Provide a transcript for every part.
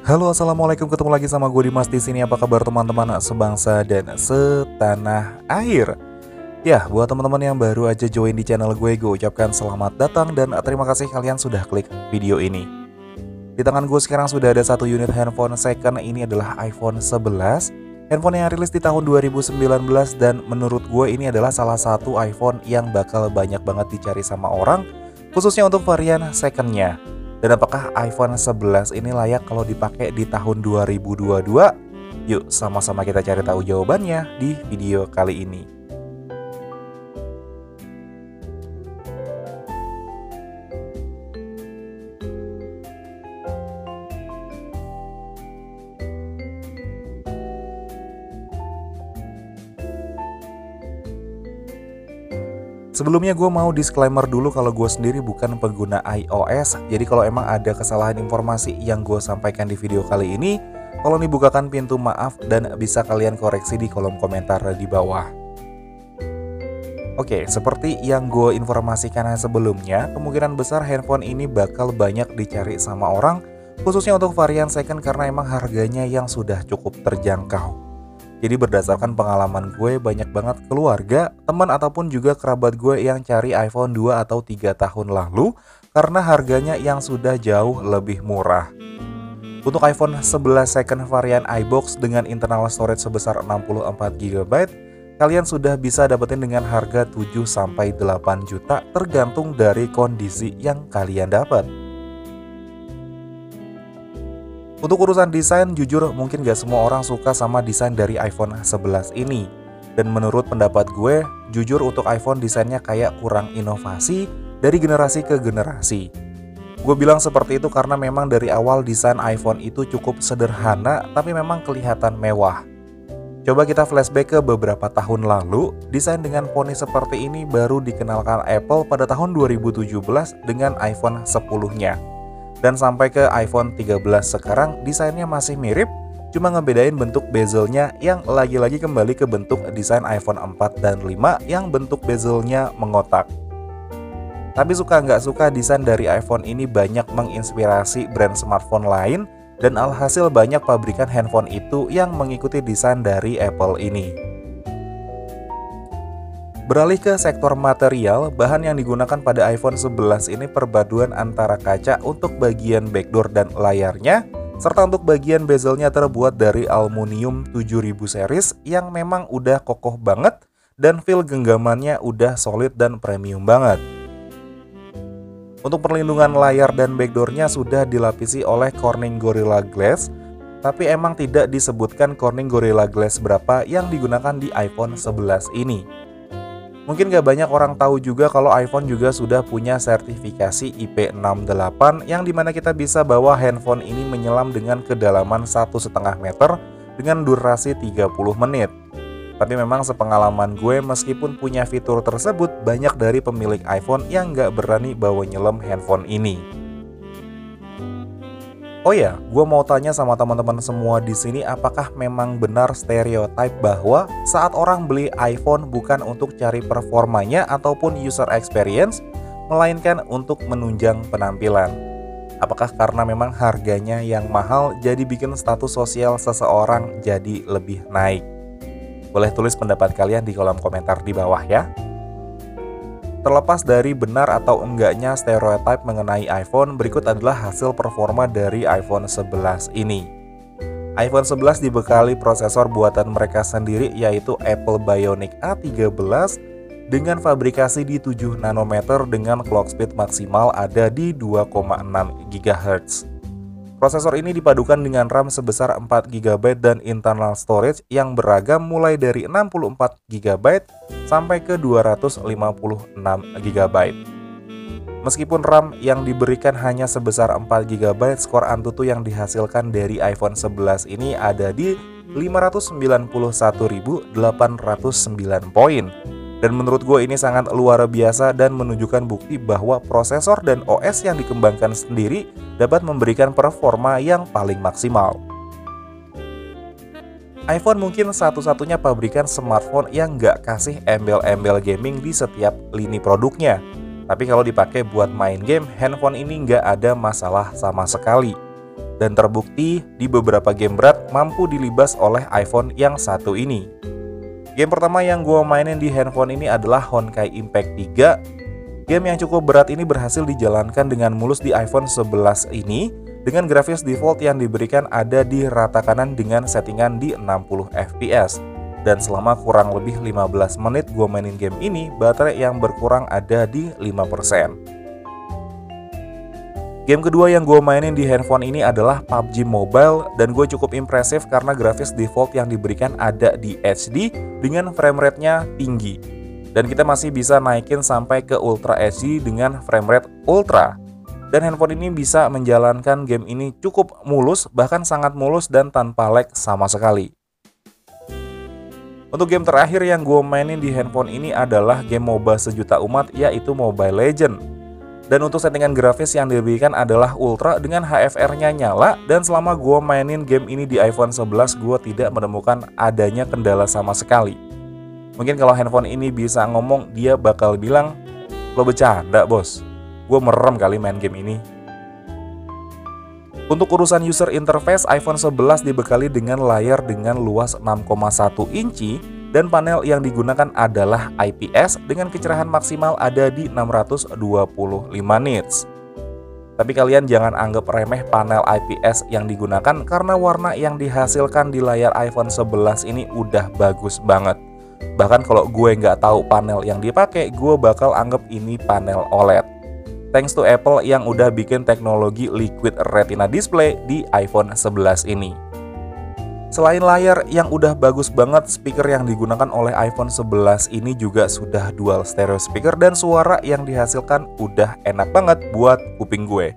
Halo, assalamualaikum, ketemu lagi sama gue Dimas di sini. Apa kabar teman-teman sebangsa dan setanah air? Ya, buat teman-teman yang baru aja join di channel gue ucapkan selamat datang dan terima kasih kalian sudah klik video ini. Di tangan gue sekarang sudah ada satu unit handphone second. Ini adalah iPhone 11. Handphone yang rilis di tahun 2019 dan menurut gue ini adalah salah satu iPhone yang bakal banyak banget dicari sama orang, khususnya untuk varian secondnya. Dan apakah iPhone 11 ini layak kalau dipakai di tahun 2022? Yuk sama-sama kita cari tahu jawabannya di video kali ini. Sebelumnya gue mau disclaimer dulu kalau gue sendiri bukan pengguna iOS. Jadi kalau emang ada kesalahan informasi yang gue sampaikan di video kali ini, tolong dibukakan pintu maaf dan bisa kalian koreksi di kolom komentar di bawah. Oke, seperti yang gue informasikan sebelumnya, kemungkinan besar handphone ini bakal banyak dicari sama orang, khususnya untuk varian second karena emang harganya yang sudah cukup terjangkau. Jadi berdasarkan pengalaman gue, banyak banget keluarga, teman ataupun juga kerabat gue yang cari iPhone 2 atau 3 tahun lalu karena harganya yang sudah jauh lebih murah. Untuk iPhone 11 second varian iBox dengan internal storage sebesar 64GB, kalian sudah bisa dapetin dengan harga 7-8 juta tergantung dari kondisi yang kalian dapat. Untuk urusan desain, jujur mungkin gak semua orang suka sama desain dari iPhone 11 ini. Dan menurut pendapat gue, jujur untuk iPhone desainnya kayak kurang inovasi dari generasi ke generasi. Gue bilang seperti itu karena memang dari awal desain iPhone itu cukup sederhana tapi memang kelihatan mewah. Coba kita flashback ke beberapa tahun lalu, desain dengan poni seperti ini baru dikenalkan Apple pada tahun 2017 dengan iPhone 10-nya. Dan sampai ke iPhone 13 sekarang desainnya masih mirip, cuma ngebedain bentuk bezelnya yang lagi-lagi kembali ke bentuk desain iPhone 4 dan 5 yang bentuk bezelnya mengotak. Tapi suka nggak suka desain dari iPhone ini banyak menginspirasi brand smartphone lain dan alhasil banyak pabrikan handphone itu yang mengikuti desain dari Apple ini. Beralih ke sektor material, bahan yang digunakan pada iPhone 11 ini perpaduan antara kaca untuk bagian backdoor dan layarnya, serta untuk bagian bezelnya terbuat dari aluminium 7000 series yang memang udah kokoh banget dan feel genggamannya udah solid dan premium banget. Untuk perlindungan layar dan backdoornya sudah dilapisi oleh Corning Gorilla Glass, tapi emang tidak disebutkan Corning Gorilla Glass berapa yang digunakan di iPhone 11 ini. Mungkin gak banyak orang tahu juga kalau iPhone juga sudah punya sertifikasi IP68 yang dimana kita bisa bawa handphone ini menyelam dengan kedalaman 1,5 meter dengan durasi 30 menit. Tapi memang sepengalaman gue, meskipun punya fitur tersebut, banyak dari pemilik iPhone yang gak berani bawa nyelam handphone ini. Oh ya, gue mau tanya sama teman-teman semua di sini, apakah memang benar stereotype bahwa saat orang beli iPhone bukan untuk cari performanya ataupun user experience, melainkan untuk menunjang penampilan? Apakah karena memang harganya yang mahal jadi bikin status sosial seseorang jadi lebih naik? Boleh tulis pendapat kalian di kolom komentar di bawah ya. Terlepas dari benar atau enggaknya stereotype mengenai iPhone, berikut adalah hasil performa dari iPhone 11 ini. iPhone 11 dibekali prosesor buatan mereka sendiri yaitu Apple Bionic A13 dengan fabrikasi di 7 nanometer dengan clock speed maksimal ada di 2,6 GHz. Prosesor ini dipadukan dengan RAM sebesar 4GB dan internal storage yang beragam mulai dari 64GB sampai ke 256GB. Meskipun RAM yang diberikan hanya sebesar 4GB, skor Antutu yang dihasilkan dari iPhone 11 ini ada di 591.809 poin. Dan menurut gue ini sangat luar biasa dan menunjukkan bukti bahwa prosesor dan OS yang dikembangkan sendiri dapat memberikan performa yang paling maksimal. iPhone mungkin satu-satunya pabrikan smartphone yang nggak kasih embel-embel gaming di setiap lini produknya. Tapi kalau dipakai buat main game, handphone ini nggak ada masalah sama sekali. Dan terbukti di beberapa game berat mampu dilibas oleh iPhone yang satu ini. Game pertama yang gue mainin di handphone ini adalah Honkai Impact 3. Game yang cukup berat ini berhasil dijalankan dengan mulus di iPhone 11 ini, dengan grafis default yang diberikan ada di rata kanan dengan settingan di 60 fps. Dan selama kurang lebih 15 menit gue mainin game ini, baterai yang berkurang ada di 5%. Game kedua yang gue mainin di handphone ini adalah PUBG Mobile, dan gue cukup impresif karena grafis default yang diberikan ada di HD dengan frame rate-nya tinggi. Dan kita masih bisa naikin sampai ke Ultra HD dengan frame rate Ultra. Dan handphone ini bisa menjalankan game ini cukup mulus, bahkan sangat mulus dan tanpa lag sama sekali. Untuk game terakhir yang gue mainin di handphone ini adalah game MOBA sejuta umat, yaitu Mobile Legends. Dan untuk settingan grafis yang diberikan adalah Ultra dengan HFR-nya nyala, dan selama gue mainin game ini di iPhone 11 gue tidak menemukan adanya kendala sama sekali. Mungkin kalau handphone ini bisa ngomong, dia bakal bilang, "Lo bercanda bos, gue merem kali main game ini." Untuk urusan user interface, iPhone 11 dibekali dengan layar dengan luas 6,1 inci dan panel yang digunakan adalah IPS dengan kecerahan maksimal ada di 625 nits. Tapi kalian jangan anggap remeh panel IPS yang digunakan karena warna yang dihasilkan di layar iPhone 11 ini udah bagus banget. Bahkan kalau gue nggak tahu panel yang dipakai, gue bakal anggap ini panel OLED. Thanks to Apple yang udah bikin teknologi Liquid Retina display di iPhone 11 ini. Selain layar yang udah bagus banget, speaker yang digunakan oleh iPhone 11 ini juga sudah dual stereo speaker dan suara yang dihasilkan udah enak banget buat kuping gue.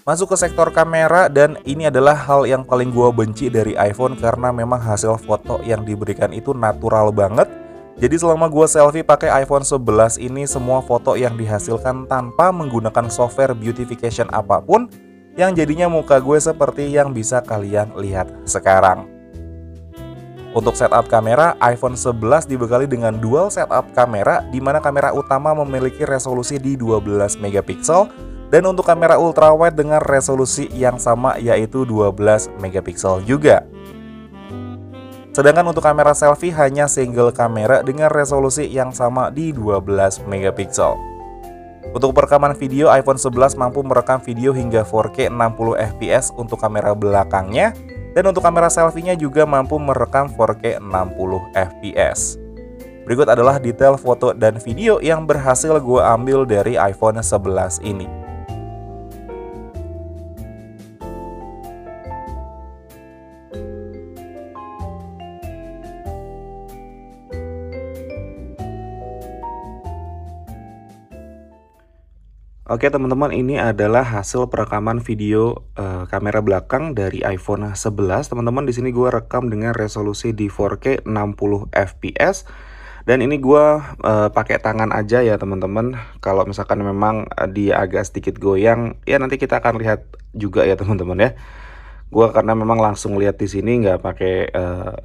Masuk ke sektor kamera, dan ini adalah hal yang paling gua benci dari iPhone karena memang hasil foto yang diberikan itu natural banget. Jadi selama gua selfie pakai iPhone 11 ini, semua foto yang dihasilkan tanpa menggunakan software beautification apapun, yang jadinya muka gue seperti yang bisa kalian lihat sekarang. Untuk setup kamera, iPhone 11 dibekali dengan dual setup kamera, di mana kamera utama memiliki resolusi di 12 megapiksel, dan untuk kamera ultrawide dengan resolusi yang sama yaitu 12 megapiksel juga. Sedangkan untuk kamera selfie hanya single kamera dengan resolusi yang sama di 12 megapiksel. Untuk perekaman video, iPhone 11 mampu merekam video hingga 4K 60 fps untuk kamera belakangnya, dan untuk kamera selfie-nya juga mampu merekam 4K 60 fps. Berikut adalah detail foto dan video yang berhasil gue ambil dari iPhone 11 ini. Oke teman-teman, ini adalah hasil perekaman video kamera belakang dari iPhone 11. Teman-teman, di sini gue rekam dengan resolusi di 4K 60 fps. Dan ini gue pakai tangan aja ya teman-teman. Kalau misalkan memang dia agak sedikit goyang, ya nanti kita akan lihat juga ya teman-teman ya. Gue karena memang langsung lihat di sini, nggak pakai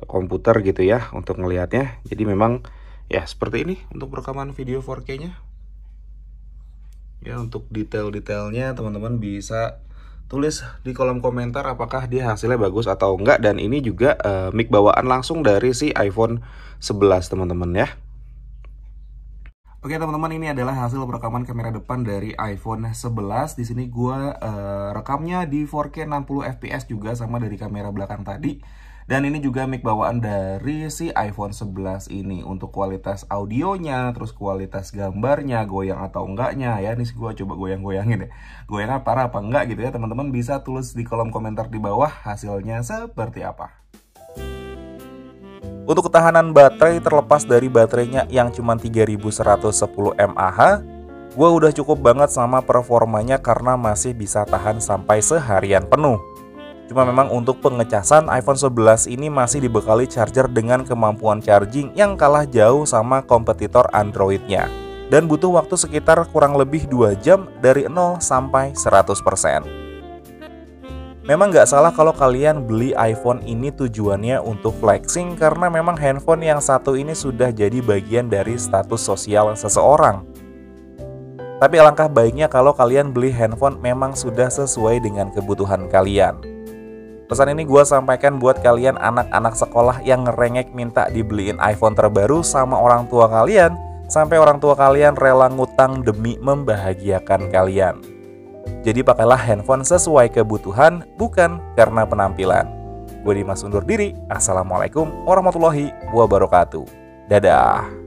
komputer gitu ya untuk ngelihatnya. Jadi memang ya seperti ini untuk perekaman video 4K-nya. Ya, untuk detail-detailnya teman-teman bisa tulis di kolom komentar apakah dia hasilnya bagus atau enggak. Dan ini juga mic bawaan langsung dari si iPhone 11 teman-teman ya. Oke teman-teman, ini adalah hasil perekaman kamera depan dari iPhone 11. Di sini gua rekamnya di 4K 60 fps juga sama dari kamera belakang tadi. Dan ini juga mic bawaan dari si iPhone 11 ini. Untuk kualitas audionya, terus kualitas gambarnya, goyang atau enggaknya ya. Ini gue coba goyang-goyangin ya. Goyangnya parah apa enggak gitu ya. Teman-teman bisa tulis di kolom komentar di bawah hasilnya seperti apa. Untuk ketahanan baterai, terlepas dari baterainya yang cuma 3110 mAh, Gue udah cukup banget sama performanya karena masih bisa tahan sampai seharian penuh. Cuma memang untuk pengecasan iPhone 11 ini masih dibekali charger dengan kemampuan charging yang kalah jauh sama kompetitor Android-nya. Dan butuh waktu sekitar kurang lebih 2 jam dari 0 sampai 100%. Memang nggak salah kalau kalian beli iPhone ini tujuannya untuk flexing karena memang handphone yang satu ini sudah jadi bagian dari status sosial seseorang. Tapi alangkah baiknya kalau kalian beli handphone memang sudah sesuai dengan kebutuhan kalian. Pesan ini gue sampaikan buat kalian anak-anak sekolah yang ngerengek minta dibeliin iPhone terbaru sama orang tua kalian, sampai orang tua kalian rela ngutang demi membahagiakan kalian. Jadi pakailah handphone sesuai kebutuhan, bukan karena penampilan. Gue Dimas undur diri. Assalamualaikum warahmatullahi wabarakatuh. Dadah.